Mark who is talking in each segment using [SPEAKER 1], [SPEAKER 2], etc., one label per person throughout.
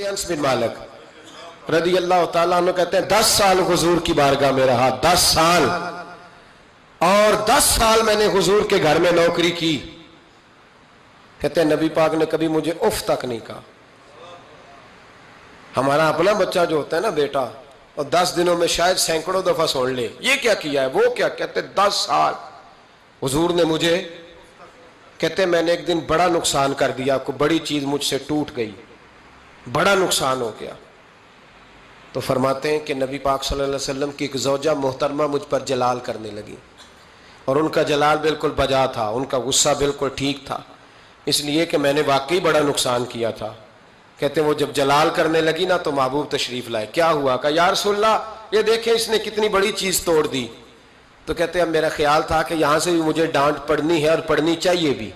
[SPEAKER 1] انس بن مالک رضی اللہ تعالیٰ عنہ کہتے ہیں 10 سال حضور کی بارگاہ میں رہا، 10 سال، اور 10 سال میں نے حضور کے گھر میں نوکری کی. کہتے ہیں نبی پاک نے کبھی مجھے اف تک نہیں کہا. ہمارا اپنا بچہ جو ہوتا ہے نا بیٹا، اور 10 دنوں میں شاید سینکڑوں دفعہ سن لے یہ کیا کیا ہے وہ کیا. کہتے 10 سال حضور نے مجھے، کہتے میں نے ایک دن بڑا نقصان کر دیا، کوئی بڑی چیز مجھ سے ٹوٹ گئی، بڑا نقصان ہو گیا. تو فرماتے ہیں کہ نبی پاک صلی اللہ علیہ وسلم کی ایک زوجہ محترمہ مجھ پر جلال کرنے لگی، اور ان کا جلال بالکل بجا تھا، ان کا غصہ بالکل ٹھیک تھا، اس لیے کہ میں نے واقعی بڑا نقصان کیا تھا. کہتے ہیں وہ جب جلال کرنے لگی نا تو محبوب تشریف لائے. کیا ہوا؟ کہا یا رسول اللہ یہ دیکھیں اس نے کتنی بڑی چیز توڑ دی. تو کہتے ہیں اب میرا خیال تھا کہ یہاں سے بھی مجھے ڈانٹ پڑنی ہے اور پڑنی چاہیے بھی،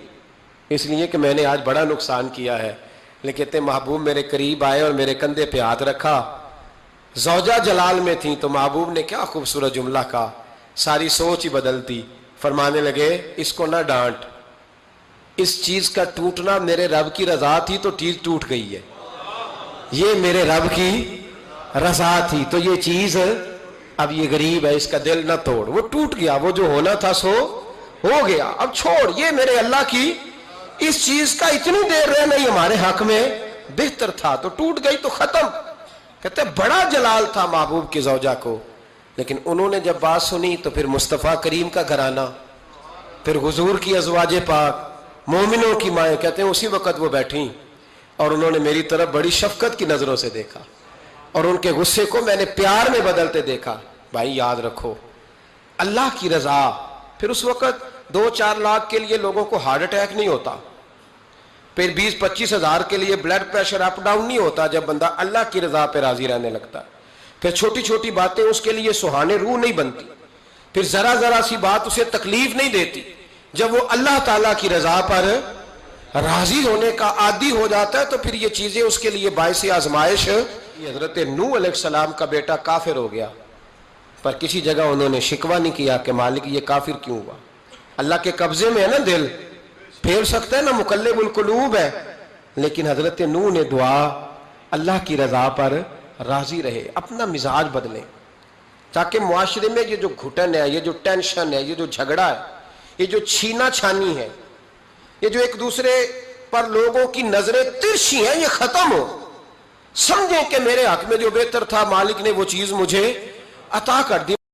[SPEAKER 1] اس لیے کہ میں نے آج بڑا نقصان کیا ہے. لیکن کہتے ہیں محبوب میرے قریب آئے اور میرے کندھے پہ ہاتھ رکھا. زوجہ جلال میں تھی تو محبوب نے کیا خوبصورت جملہ کہا، ساری سوچ ہی بدلتی. فرمانے لگے اس کو نہ ڈانٹ، اس چیز کا ٹوٹنا میرے رب کی رضا تھی تو چیز ٹوٹ گئی ہے، یہ میرے رب کی رضا تھی تو یہ چیز اب یہ غریب ہے اس کا دل نہ توڑ. وہ ٹوٹ گیا، وہ جو ہونا تھا سو ہو گیا، اب چھوڑ. یہ میرے اللہ کی اس چیز کا اتنی دیر رہنا ہی ہمارے حق میں بہتر تھا، تو ٹوٹ گئی تو ختم. کہتے بڑا جلال تھا محبوب کی زوجہ کو، لیکن انہوں نے جب بات سنی تو پھر مصطفیٰ کریم کا گھرانہ، پھر حضور کی ازواج پاک مومنوں کی مائیں، کہتے ہیں اسی وقت وہ بیٹھیں اور انہوں نے میری طرف بڑی شفقت کی نظروں سے دیکھا اور ان کے غصے کو میں نے پیار میں بدلتے دیکھا. بھائی یاد رکھو اللہ کی رضا. پھر اس وقت 2-4 لاکھ کے لیے لوگوں کو ہارٹ اٹیک نہیں ہوتا، پھر 20-25 ہزار کے لیے بلڈ پریشر اپ ڈاؤن نہیں ہوتا جب بندہ اللہ کی رضا پہ راضی رہنے لگتا. پھر چھوٹی چھوٹی باتیں اس کے لیے سہانے روح نہیں بنتی، پھر ذرا ذرا سی بات اسے تکلیف نہیں دیتی. جب وہ اللہ تعالیٰ کی رضا پر راضی ہونے کا عادی ہو جاتا ہے تو پھر یہ چیزیں اس کے لیے باعث آزمائش. حضرت نوح علیہ السلام کا بیٹا کافر ہو گیا، پر کسی جگہ انہوں نے شکوہ نہیں کیا کہ مالک یہ کافر کیوں ہوا. اللہ کے قبضے میں ہے نا دل، پھیر سکتا ہے نا، مقلب القلوب ہے. لیکن حضرت نوح نے دعا اللہ کی رضا پر راضی رہے، اپنا مزاج بدلیں تاکہ معاشرے میں یہ جو گھٹن ہے، یہ جو ٹینشن ہے، یہ جو جھگڑا ہے، یہ جو چھینا چھانی ہے، یہ جو ایک دوسرے پر لوگوں کی نظریں ترشی ہیں، یہ ختم ہو. سمجھیں کہ میرے حق میں جو بہتر تھا مالک نے وہ چیز مجھے عطا کر دی.